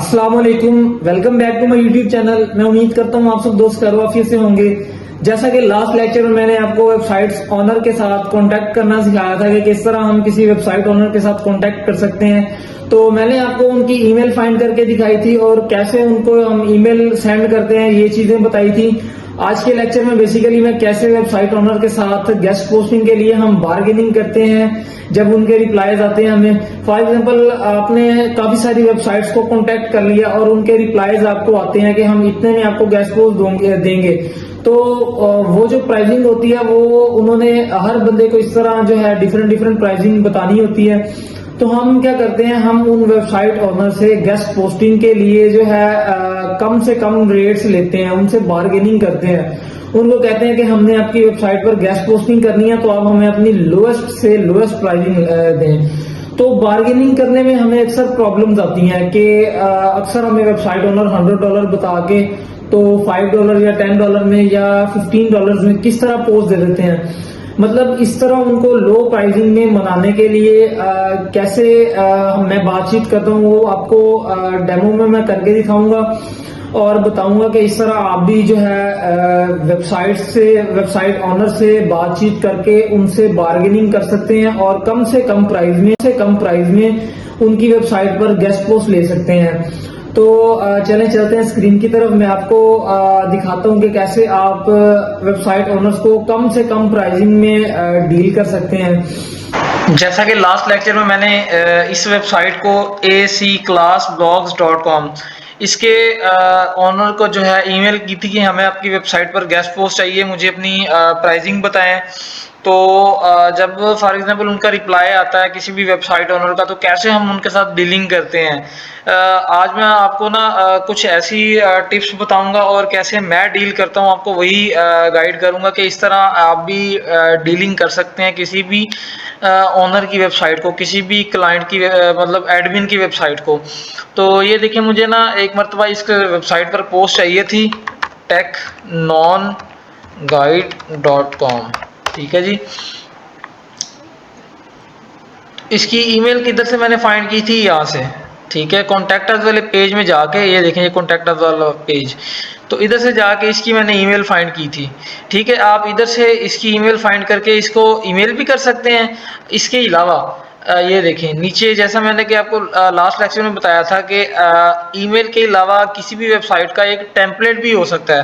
अस्सलाम वालेकुम, welcome back to my YouTube channel. मैं उम्मीद करता हूँ आप सब दोस्त खैरियत से होंगे। जैसा कि लास्ट लेक्चर में मैंने आपको वेबसाइट्स ओनर के साथ कांटेक्ट करना सिखाया था कि किस तरह हम किसी वेबसाइट ओनर के साथ कांटेक्ट कर सकते हैं, तो मैंने आपको उनकी ईमेल फाइंड करके दिखाई थी और कैसे उनको हम ईमेल सेंड करते हैं ये चीजें बताई थी। आज के लेक्चर में बेसिकली मैं कैसे वेबसाइट ओनर के साथ गेस्ट पोस्टिंग के लिए हम बार्गेनिंग करते हैं जब उनके रिप्लाईज आते हैं हमें। फॉर एग्जांपल, आपने काफी सारी वेबसाइट्स को कांटेक्ट कर लिया और उनके रिप्लाईज आपको आते हैं कि हम इतने में आपको गेस्ट पोस्ट देंगे, तो वो जो प्राइसिंग होती है वो उन्होंने हर बंदे को इस तरह जो है डिफरेंट डिफरेंट प्राइसिंग बतानी होती है। तो हम क्या करते हैं, हम उन वेबसाइट ओनर से गेस्ट पोस्टिंग के लिए जो है कम से कम रेट्स लेते हैं, उनसे बार्गेनिंग करते हैं। उनको कहते हैं कि हमने आपकी वेबसाइट पर गेस्ट पोस्टिंग करनी है तो आप हमें अपनी लोएस्ट से लोएस्ट प्राइसिंग दें। तो बार्गेनिंग करने में हमें अक्सर प्रॉब्लम्स आती हैं कि अक्सर हमें वेबसाइट ओनर $100 बता के तो $5 या $10 में या $15 में किस तरह पोस्ट दे देते हैं। मतलब इस तरह उनको लो प्राइसिंग में मनाने के लिए कैसे मैं बातचीत करता हूँ वो आपको डेमो में मैं करके दिखाऊंगा और बताऊंगा कि इस तरह आप भी जो है वेबसाइट ओनर से बातचीत करके उनसे बार्गेनिंग कर सकते हैं और कम से कम प्राइस में उनकी वेबसाइट पर गेस्ट पोस्ट ले सकते हैं। तो चलें चलते हैं स्क्रीन की तरफ। मैं आपको दिखाता हूं कि कैसे आप वेबसाइट ओनर्स को कम से कम प्राइसिंग में डील कर सकते हैं। जैसा कि लास्ट लेक्चर में मैंने इस वेबसाइट को aclassblogs.com इसके ओनर को जो है ईमेल की थी कि हमें आपकी वेबसाइट पर गेस्ट पोस्ट चाहिए, मुझे अपनी प्राइसिंग बताएं। तो जब फॉर एग्जांपल उनका रिप्लाई आता है किसी भी वेबसाइट ओनर का, तो कैसे हम उनके साथ डीलिंग करते हैं, आज मैं आपको ना कुछ ऐसी टिप्स बताऊंगा और कैसे मैं डील करता हूं आपको वही गाइड करूंगा कि इस तरह आप भी डीलिंग कर सकते हैं किसी भी ओनर की वेबसाइट को, किसी भी क्लाइंट की मतलब एडमिन की वेबसाइट को। तो ये देखिए, मुझे ना एक मरतबा इस वेबसाइट पर पोस्ट चाहिए थी technonguide.com, ठीक है जी। इसकी ईमेल किधर से मैंने फाइंड की थी, यहाँ से, ठीक है। कॉन्टैक्ट अस वाले पेज में जाके, ये देखें ये कॉन्टैक्ट अस वाला पेज, तो इधर से जाके इसकी मैंने ईमेल फाइंड की थी, ठीक है। आप इधर से इसकी ईमेल फाइंड करके इसको ईमेल भी कर सकते हैं। इसके अलावा ये देखें नीचे, जैसा मैंने कि आपको लास्ट लेक्चर में बताया था कि ईमेल के अलावा किसी भी वेबसाइट का एक टेम्पलेट भी हो सकता है,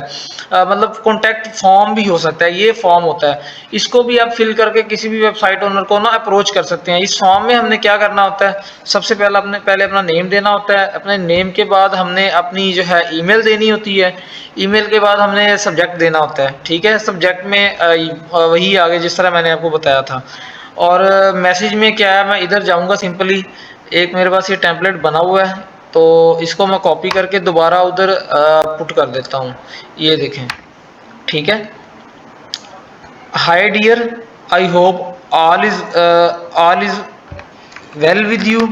मतलब कॉन्टैक्ट फॉर्म भी हो सकता है। ये फॉर्म होता है, इसको भी आप फिल करके किसी भी वेबसाइट ओनर को ना अप्रोच कर सकते हैं। इस फॉर्म में हमने क्या करना होता है, सबसे पहले अपना नेम देना होता है। अपने नेम के बाद हमने अपनी जो है ईमेल देनी होती है। ईमेल के बाद हमने सब्जेक्ट देना होता है, ठीक है। सब्जेक्ट में वही आगे जिस तरह मैंने आपको बताया था। और मैसेज में क्या है, मैं इधर जाऊंगा, सिंपली एक मेरे पास ये टेम्पलेट बना हुआ है, तो इसको मैं कॉपी करके दोबारा उधर पुट कर देता हूँ। ये देखें, ठीक है। Hi dear, I hope all is well with you,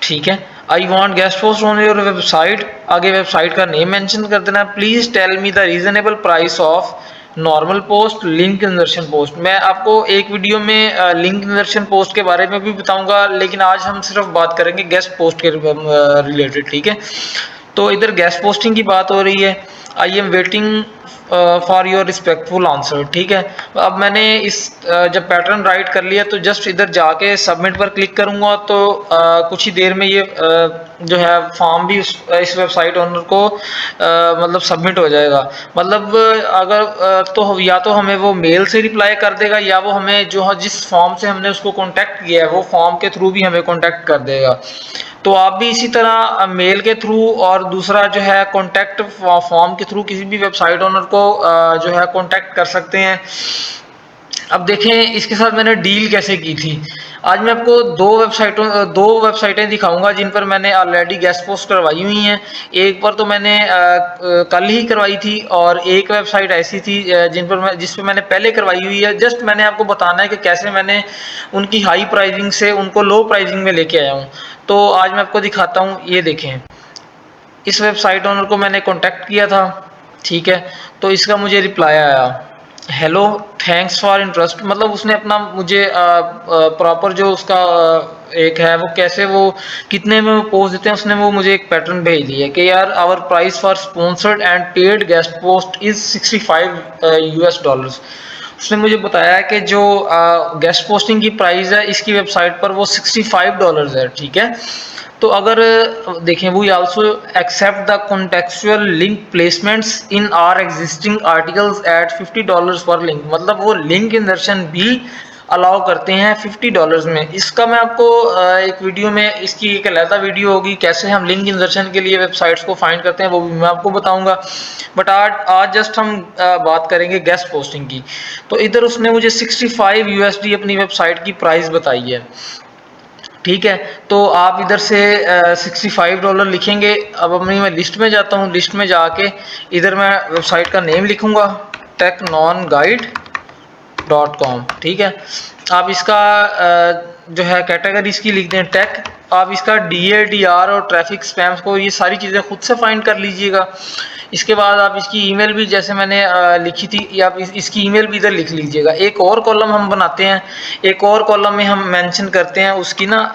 ठीक है। I want guest post on your website, आगे वेबसाइट का नेम मेंशन कर देना। Please tell me the reasonable price of normal post, link insertion post. मैं आपको एक video में लिंक इंसर्शन पोस्ट के बारे में भी बताऊंगा, लेकिन आज हम सिर्फ बात करेंगे गेस्ट पोस्ट के रिलेटेड, ठीक है। तो इधर गेस्ट पोस्टिंग की बात हो रही है। I am waiting for your respectful answer, ठीक है। अब मैंने इस जब पैटर्न राइट कर लिया तो जस्ट इधर जाके सबमिट पर क्लिक करूंगा, तो कुछ ही देर में ये जो है फॉर्म भी इस वेबसाइट ओनर को मतलब सबमिट हो जाएगा। मतलब अगर तो या तो हमें वो मेल से रिप्लाई कर देगा, या वो हमें जो जिस फॉर्म से हमने उसको कॉन्टैक्ट किया है वो फॉर्म के थ्रू भी हमें कॉन्टैक्ट कर देगा। तो आप भी इसी तरह मेल के थ्रू और दूसरा जो है कॉन्टैक्ट फॉर्म के थ्रू किसी भी वेबसाइट ओनर को जो है कॉन्टैक्ट कर सकते हैं। अब देखें इसके साथ मैंने डील कैसे की थी। आज मैं आपको दो वेबसाइटें दिखाऊंगा जिन पर मैंने ऑलरेडी गेस्ट पोस्ट करवाई हुई हैं। एक पर तो मैंने कल ही करवाई थी, और एक वेबसाइट ऐसी थी जिस पर मैंने पहले करवाई हुई है। जस्ट मैंने आपको बताना है कि कैसे मैंने उनकी हाई प्राइसिंग से उनको लो प्राइसिंग में लेके आया हूँ। तो आज मैं आपको दिखाता हूँ। ये देखें, इस वेबसाइट ओनर को मैंने कॉन्टैक्ट किया था, ठीक है। तो इसका मुझे रिप्लाई आया, हेलो, थैंक्स फॉर इंटरेस्ट, मतलब उसने अपना मुझे प्रॉपर जो उसका एक है वो कैसे वो कितने में वो पोस्ट देते हैं, उसने वो मुझे एक पैटर्न भेज दिया है कि यार our price for sponsored and paid guest post is 65 US dollars. उसने मुझे बताया है कि जो गेस्ट पोस्टिंग की प्राइस है इसकी वेबसाइट पर वो $65 है, ठीक है। तो अगर देखें, we also accept the contextual link placements in our existing articles at $50 per link, मतलब वो लिंक इंसर्शन भी अलाउ करते हैं $50 में। इसका मैं आपको एक वीडियो में, इसकी एक अलग वीडियो होगी कैसे हम लिंक इंसर्शन के लिए वेबसाइट्स को फाइंड करते हैं, वो भी मैं आपको बताऊंगा। बट आज आज जस्ट हम बात करेंगे गेस्ट पोस्टिंग की। तो इधर उसने मुझे 65 यूएसडी अपनी वेबसाइट की प्राइस बताई है, ठीक है। तो आप इधर से $65 लिखेंगे। अब अपनी मैं लिस्ट में जाता हूँ, लिस्ट में जाके इधर मैं वेबसाइट का नेम लिखूंगा technonguide.com, ठीक है। आप इसका जो है कैटेगरी इसकी लिख दें टेक। आप इसका DADR और ट्रैफिक स्पैम्स को ये सारी चीज़ें खुद से फाइंड कर लीजिएगा। इसके बाद आप इसकी ईमेल भी जैसे मैंने लिखी थी, या आप इसकी ईमेल भी इधर लिख लीजिएगा। एक और कॉलम हम बनाते हैं, एक और कॉलम में हम मेंशन करते हैं उसकी ना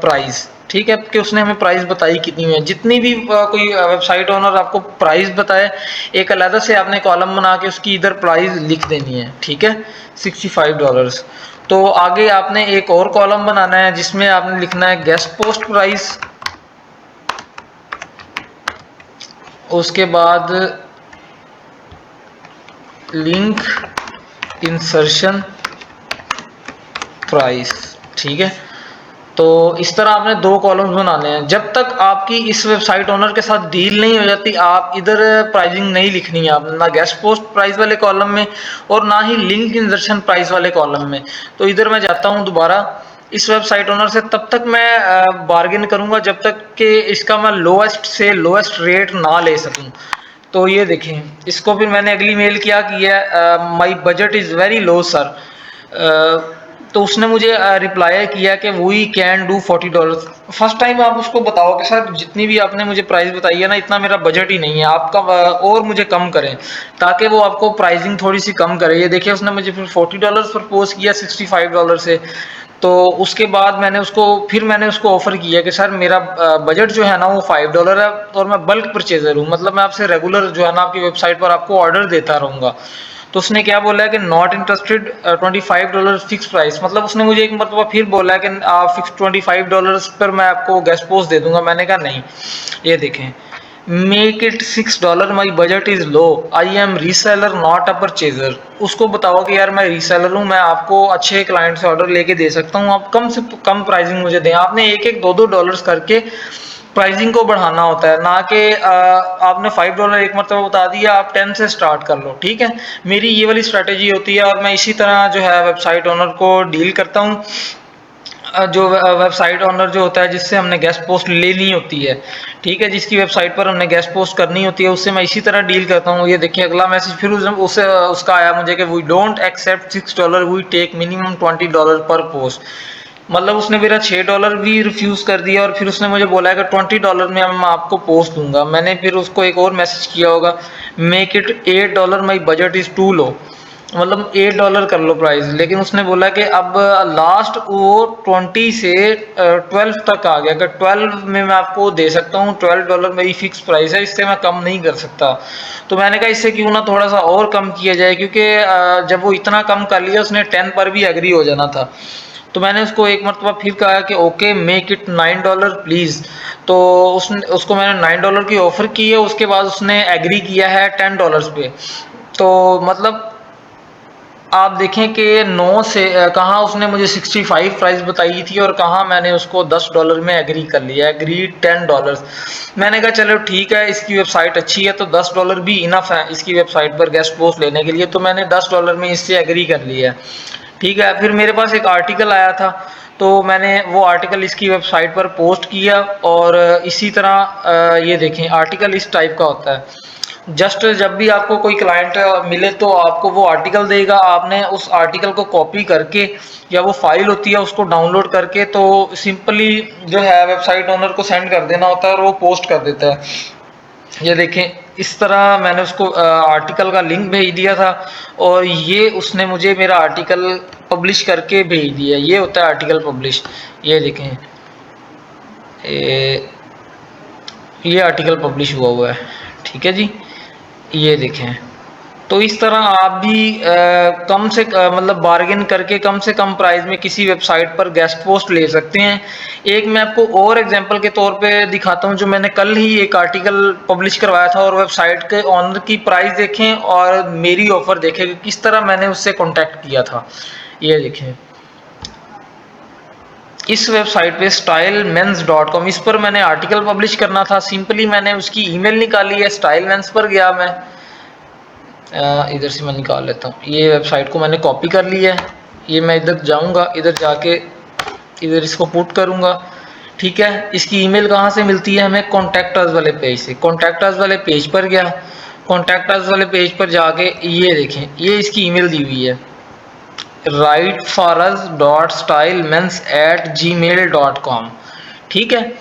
प्राइस, ठीक है, कि उसने हमें प्राइस बताई कितनी है। जितनी भी कोई वेबसाइट ओनर आपको प्राइस बताए, एक अलग से आपने कॉलम बना के उसकी इधर प्राइस लिख देनी है, ठीक है, $65। तो आगे आपने एक और कॉलम बनाना है जिसमें आपने लिखना है गेस्ट पोस्ट प्राइस, उसके बाद लिंक इंसर्शन प्राइस, ठीक है। तो इस तरह आपने दो कॉलम्स बनाने हैं। जब तक आपकी इस वेबसाइट ओनर के साथ डील नहीं हो जाती, आप इधर प्राइसिंग नहीं लिखनी है आपने, ना गेस्ट पोस्ट प्राइस वाले कॉलम में और ना ही लिंक इंसर्शन प्राइस वाले कॉलम में। तो इधर मैं जाता हूँ दोबारा इस वेबसाइट ओनर से, तब तक मैं बार्गेन करूंगा जब तक कि इसका मैं लोएस्ट से लोएस्ट रेट ना ले सकूं। तो ये देखें, इसको फिर मैंने अगली मेल क्या किया है, my budget is very low sir. तो उसने मुझे रिप्लाई किया कि we can do $40। First time आप उसको बताओ कि सर जितनी भी आपने मुझे प्राइस बताई है ना, इतना मेरा बजट ही नहीं है, आपका और मुझे कम करें, ताकि वो आपको प्राइसिंग थोड़ी सी कम करे। ये देखिए, उसने मुझे फिर $40 प्रपोज किया $65 से। तो उसके बाद मैंने उसको ऑफर किया कि सर मेरा बजट जो है ना वो $5 है, और मैं बल्क परचेजर हूँ, मतलब मैं आपसे रेगुलर जो है ना आपकी वेबसाइट पर आपको ऑर्डर देता रहूँगा। तो उसने क्या बोला है कि नॉट इंटरेस्टेड, $25 फिक्स प्राइस, मतलब उसने मुझे एक मरतबा फिर बोला है कि फिक्स $25 पर मैं आपको गेस्ट पोस्ट दे दूंगा। मैंने कहा नहीं, ये देखें, make it $6, my budget is low, I am reseller not a purchaser. उसको बताओ कि यार मैं रीसेलर हूँ, मैं आपको अच्छे क्लाइंट से ऑर्डर लेके दे सकता हूँ, आप कम से कम प्राइसिंग मुझे दें। आपने एक एक $2 करके प्राइसिंग को बढ़ाना होता है, ना कि आपने $5 एक मरतबा बता दिया, आप 10 से स्टार्ट कर लो, ठीक है। मेरी ये वाली स्ट्रैटेजी होती है, और मैं इसी तरह जो है वेबसाइट ओनर को डील करता हूँ। जो वेबसाइट ओनर जो होता है जिससे हमने गेस्ट पोस्ट लेनी होती है, ठीक है, जिसकी वेबसाइट पर हमने गेस्ट पोस्ट करनी होती है, उससे मैं इसी तरह डील करता हूँ। ये देखिए अगला मैसेज फिर उसका आया मुझे कि we don't accept $6, we take minimum $20 per post. मतलब उसने मेरा $6 भी रिफ्यूज कर दिया, और फिर उसने मुझे बोला है कि $20 में मैं आपको पोस्ट दूंगा। मैंने फिर उसको एक और मैसेज किया होगा, make it $8, my budget is too low, मतलब $8 कर लो प्राइस। लेकिन उसने बोला कि अब लास्ट वो 20 से 12 तक आ गया, कि 12 में मैं आपको दे सकता हूँ, $12 मेरी फिक्स प्राइस है, इससे मैं कम नहीं कर सकता। तो मैंने कहा इससे क्यों ना थोड़ा सा और कम किया जाए, क्योंकि जब वो इतना कम कर लिया उसने 10 पर भी एग्री हो जाना था। तो मैंने उसको एक मरतबा फिर कहा कि ओके मेक इट $9 प्लीज़। तो उसको मैंने $9 की ऑफ़र की है, उसके बाद उसने एग्री किया है $10 पे। तो मतलब आप देखें कि 9 से कहाँ उसने मुझे 65 प्राइस बताई थी, और कहाँ मैंने उसको $10 में एग्री कर लिया, एग्री $10। मैंने कहा चलो ठीक है, इसकी वेबसाइट अच्छी है तो $10 भी इनफ है इसकी वेबसाइट पर गेस्ट पोस्ट लेने के लिए। तो मैंने $10 में इससे एग्री कर लिया, ठीक है। फिर मेरे पास एक आर्टिकल आया था, तो मैंने वो आर्टिकल इसकी वेबसाइट पर पोस्ट किया, और इसी तरह ये देखें आर्टिकल इस टाइप का होता है। जस्ट जब भी आपको कोई क्लाइंट मिले तो आपको वो आर्टिकल देगा, आपने उस आर्टिकल को कॉपी करके, या वो फाइल होती है उसको डाउनलोड करके, तो सिंपली जो है वेबसाइट ओनर को सेंड कर देना होता है, और वो पोस्ट कर देता है। ये देखें इस तरह मैंने उसको आर्टिकल का लिंक भेज दिया था और ये उसने मुझे मेरा आर्टिकल पब्लिश करके भेज दिया। ये होता है आर्टिकल पब्लिश। ये देखें, ये आर्टिकल पब्लिश हुआ है, ठीक है जी, ये देखें। तो इस तरह आप भी कम से मतलब बार्गेन करके कम से कम प्राइस में किसी वेबसाइट पर गेस्ट पोस्ट ले सकते हैं। एक मैं आपको और एग्जांपल के तौर पे दिखाता हूं, जो मैंने कल ही एक आर्टिकल पब्लिश करवाया था और वेबसाइट के ऑनर की प्राइस देखें और मेरी ऑफर देखें कि किस तरह मैंने उससे कॉन्टैक्ट किया था। ये देखें, इस वेबसाइट पे stylemen's.com, इस पर मैंने आर्टिकल पब्लिश करना था। सिंपली मैंने उसकी ईमेल निकाली है, स्टाइलमेंस पर गया मैं, इधर से मैं निकाल लेता हूँ। ये वेबसाइट को मैंने कॉपी कर लिया है। ये मैं इधर जाऊँगा, इधर जाके इधर इसको पुट करूँगा, ठीक है। इसकी ईमेल कहाँ से मिलती है हमें? कॉन्टैक्ट अस वाले पेज से। कॉन्टैक्ट अस वाले पेज पर गया, कॉन्टैक्ट अस वाले पेज पर जाके ये देखें, ये इसकी ईमेल दी हुई है, writeforus.stylemens@gmail.com, ठीक है।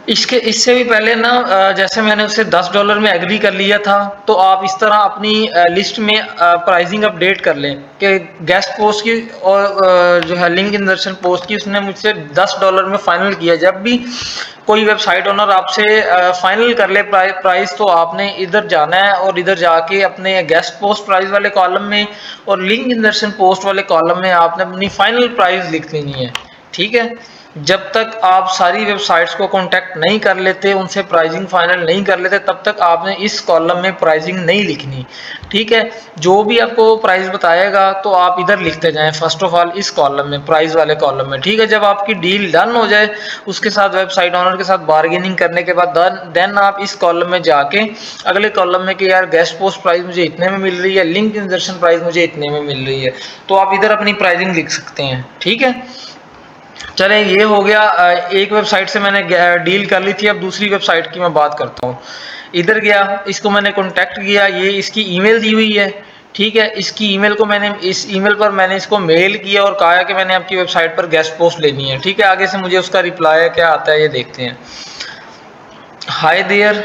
इससे भी पहले ना जैसे मैंने उससे $10 में एग्री कर लिया था, तो आप इस तरह अपनी लिस्ट में प्राइसिंग अपडेट कर लें कि गेस्ट पोस्ट की और जो है लिंक इंसर्शन पोस्ट की उसने मुझसे $10 में फाइनल किया। जब भी कोई वेबसाइट ओनर आपसे फाइनल कर ले प्राइस, तो आपने इधर जाना है और इधर जाके अपने गेस्ट पोस्ट प्राइस वाले कॉलम में और लिंक इंसर्शन पोस्ट वाले कॉलम में आपने अपनी फाइनल प्राइस लिख लेनी है, ठीक है। जब तक आप सारी वेबसाइट्स को कांटेक्ट नहीं कर लेते, उनसे प्राइसिंग फाइनल नहीं कर लेते, तब तक आपने इस कॉलम में प्राइसिंग नहीं लिखनी, ठीक है। जो भी आपको प्राइस बताएगा तो आप इधर लिखते जाएं, फर्स्ट ऑफ ऑल इस कॉलम में, प्राइस वाले कॉलम में, ठीक है। जब आपकी डील डन हो जाए उसके साथ, वेबसाइट ओनर के साथ बार्गेनिंग करने के बाद, देन आप इस कॉलम में जाके अगले कॉलम में कि यार गेस्ट पोस्ट प्राइस मुझे इतने में मिल रही है, लिंक इंसर्शन प्राइस मुझे इतने में मिल रही है, तो आप इधर अपनी प्राइसिंग लिख सकते हैं, ठीक है। चले, ये हो गया। एक वेबसाइट से मैंने डील कर ली थी, अब दूसरी वेबसाइट की मैं बात करता हूँ। इधर गया, इसको मैंने कांटेक्ट किया, ये इसकी ईमेल दी हुई है, ठीक है। इसकी ईमेल को मैंने, इस ईमेल पर मैंने इसको मेल किया और कहा कि मैंने आपकी वेबसाइट पर गेस्ट पोस्ट लेनी है, ठीक है। आगे से मुझे उसका रिप्लाई क्या आता है ये देखते हैं। Hi there,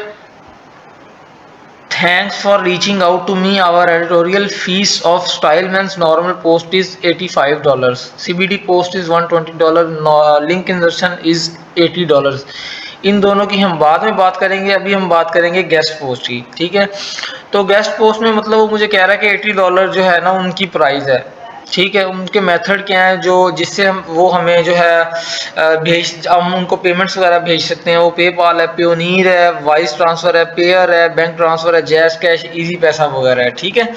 thanks for reaching out to me. Our editorial fees of Styleman's normal post is $85. CBD post is $120. Link insertion is $80. इन दोनों की हम बाद में बात करेंगे, अभी हम बात करेंगे गेस्ट पोस्ट की, ठीक है। तो गेस्ट पोस्ट में मतलब वो मुझे कह रहा है कि $80 जो है ना उनकी प्राइस है, ठीक है। उनके मेथड क्या है जो जिससे वो हमें जो है हम उनको पेमेंट्स वगैरह भेज सकते हैं। वो पेपाल है, पेयोनीर है, वाइस ट्रांसफ़र है, पेयर है, बैंक ट्रांसफ़र है, जैज़ कैश, इजी पैसा वगैरह है, ठीक है।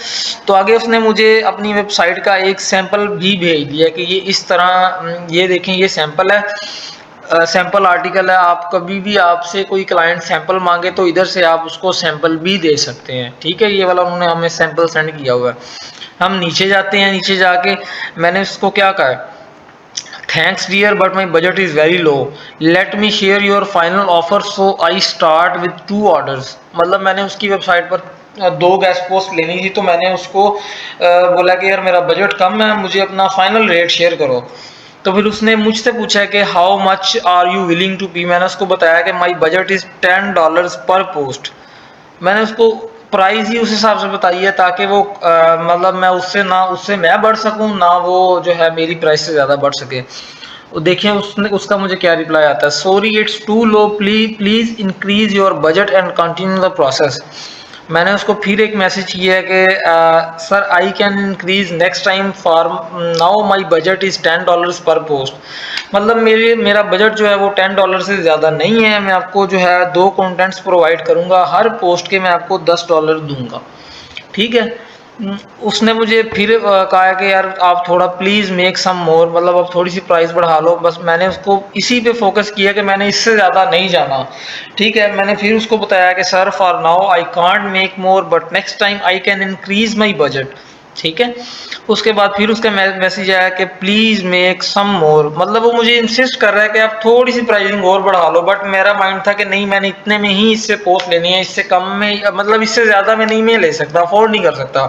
तो आगे उसने मुझे अपनी वेबसाइट का एक सैंपल भी भेज दिया कि ये इस तरह, ये देखें, ये सैंपल है, सैंपल आर्टिकल है। आप कभी भी आपसे कोई क्लाइंट सैंपल मांगे तो इधर से आप उसको सैंपल भी दे सकते हैं, ठीक है। ये वाला उन्होंने हमें सैंपल सेंड किया हुआ है। हम नीचे जाते हैं, नीचे जाके मैंने उसको क्या कहा है, thanks dear but my budget is very low, let me share your final offer so I start with 2 orders. मतलब मैंने उसकी वेबसाइट पर 2 गेस्ट पोस्ट लेनी थी, तो मैंने उसको बोला कि यार मेरा बजट कम है, मुझे अपना फाइनल रेट शेयर करो। तो फिर उसने मुझसे पूछा कि how much are you willing to pay. मैंने उसको बताया कि माई बजट इज़ $10 पर पोस्ट। मैंने उसको प्राइस ही उस हिसाब से बताई है ताकि वो मतलब मैं उससे मैं बढ़ सकूं, ना वो जो है मेरी प्राइस से ज़्यादा बढ़ सके। वो देखिए उसका मुझे क्या रिप्लाई आता है, sorry it's too low, please increase your budget and continue the process. मैंने उसको फिर एक मैसेज किया है कि sir I can increase next time, for now my budget is $10 per post. मतलब मेरा बजट जो है वो $10 से ज़्यादा नहीं है। मैं आपको जो है 2 कंटेंट्स प्रोवाइड करूँगा, हर पोस्ट के मैं आपको $10 दूंगा, ठीक है। उसने मुझे फिर कहा है कि यार आप थोड़ा प्लीज़ मेक सम मोर, मतलब आप थोड़ी सी प्राइस बढ़ा लो। बस मैंने उसको इसी पे फोकस किया कि मैंने इससे ज़्यादा नहीं जाना, ठीक है। मैंने फिर उसको बताया कि sir for now I can't make more but next time I can increase my budget, ठीक है। उसके बाद फिर उसका मैसेज आया कि प्लीज़ मेक सम मोर। मतलब वो मुझे इंसिस्ट कर रहा है कि आप थोड़ी सी प्राइसिंग और बढ़ा लो, बट मेरा माइंड था कि नहीं, मैंने इतने में ही इससे पोस्ट लेनी है, इससे कम में मतलब इससे ज़्यादा में नहीं मैं ले सकता, अफोर्ड नहीं कर सकता,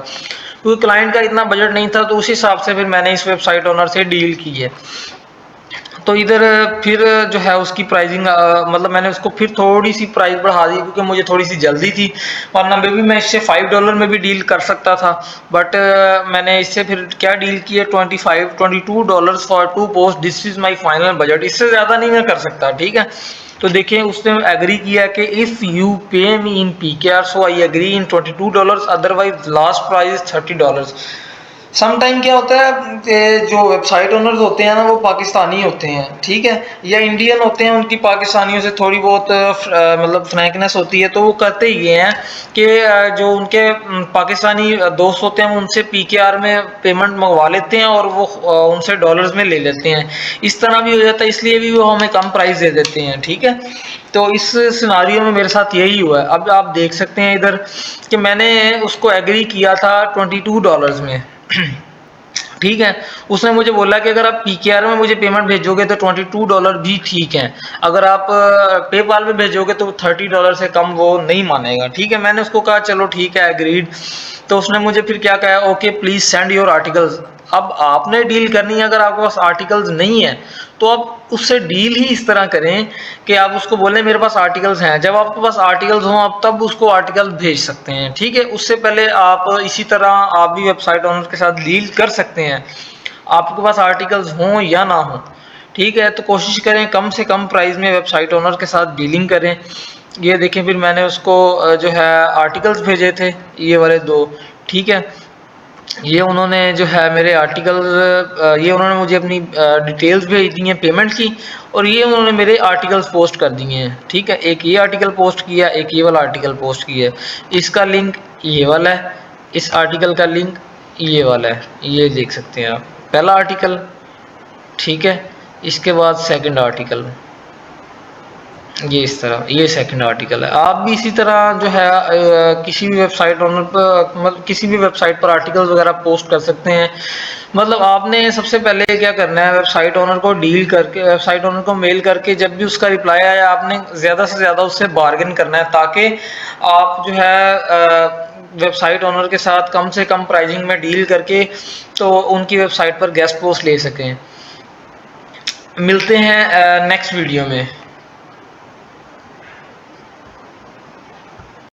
क्योंकि क्लाइंट का इतना बजट नहीं था। तो उस हिसाब से फिर मैंने इस वेबसाइट ओनर से डील की है। तो इधर फिर जो है उसकी प्राइसिंग मतलब मैंने उसको फिर थोड़ी सी प्राइस बढ़ा दी क्योंकि मुझे थोड़ी सी जल्दी थी, वरना मे भी मैं इससे $5 में भी डील कर सकता था। बट मैंने इससे फिर क्या डील किया, $22 for 2 post, this is my final budget, इससे ज़्यादा नहीं मैं कर सकता। ठीक है, तो देखिए उसने एग्री किया कि if you pay me in PKR so I agree in $22, otherwise last price $30। Some time क्या होता है जो वेबसाइट ओनर्स होते हैं ना वो पाकिस्तानी होते हैं, ठीक है, या इंडियन होते हैं, उनकी पाकिस्तानियों से थोड़ी बहुत मतलब फ्रैंकनेस होती है, तो वो करते ही ये हैं कि जो उनके पाकिस्तानी दोस्त होते हैं उनसे PKR में पेमेंट मंगवा लेते हैं और वो उनसे डॉलर्स में ले लेते हैं। इस तरह भी हो जाता है, इसलिए भी वो हमें कम प्राइस दे देते हैं। ठीक है, तो इस सिनारियो में मेरे साथ यही हुआ है। अब आप देख सकते हैं इधर कि मैंने उसको एग्री किया था $22 में। ठीक है, उसने मुझे बोला कि अगर आप PKR में मुझे पेमेंट भेजोगे तो $22 भी ठीक है, अगर आप पेपाल में भेजोगे तो $30 से कम वो नहीं मानेगा। ठीक है, मैंने उसको कहा चलो ठीक है, एग्रीड। तो उसने मुझे फिर क्या कहा, okay please send your articles. अब आपने डील करनी है, अगर आपके पास आर्टिकल्स नहीं है तो आप उससे डील ही इस तरह करें कि आप उसको बोलें मेरे पास आर्टिकल्स हैं। जब आपके पास आर्टिकल्स हों आप तब उसको आर्टिकल भेज सकते हैं। ठीक है, उससे पहले आप इसी तरह आप भी वेबसाइट ओनर के साथ डील कर सकते हैं, आपके पास आर्टिकल्स हों या ना हो। ठीक है, तो कोशिश करें कम से कम प्राइस में वेबसाइट ओनर के साथ डीलिंग करें। ये देखें, फिर मैंने उसको जो है आर्टिकल्स भेजे थे, ये वाले 2। ठीक है, ये उन्होंने जो है मेरे आर्टिकल्स, ये उन्होंने मुझे अपनी डिटेल्स भेज दी हैं पेमेंट की, और ये उन्होंने मेरे आर्टिकल्स पोस्ट कर दिए हैं। ठीक है, एक ये आर्टिकल पोस्ट किया, एक ये वाला आर्टिकल पोस्ट किया है। इसका लिंक ये वाला है, इस आर्टिकल का लिंक ये वाला है, ये देख सकते हैं आप, पहला आर्टिकल। ठीक है, इसके बाद सेकंड आर्टिकल, ये इस तरह, ये सेकंड आर्टिकल है। आप भी इसी तरह जो है किसी भी वेबसाइट ओनर पर, मतलब किसी भी वेबसाइट पर आर्टिकल्स वगैरह पोस्ट कर सकते हैं। मतलब आपने सबसे पहले क्या करना है, वेबसाइट ओनर को डील करके, वेबसाइट ओनर को मेल करके, जब भी उसका रिप्लाई आया आपने ज़्यादा से ज़्यादा उससे बार्गेन करना है, ताकि आप जो है वेबसाइट ओनर के साथ कम से कम प्राइसिंग में डील करके तो उनकी वेबसाइट पर गेस्ट पोस्ट ले सकें। मिलते हैं नेक्स्ट वीडियो में।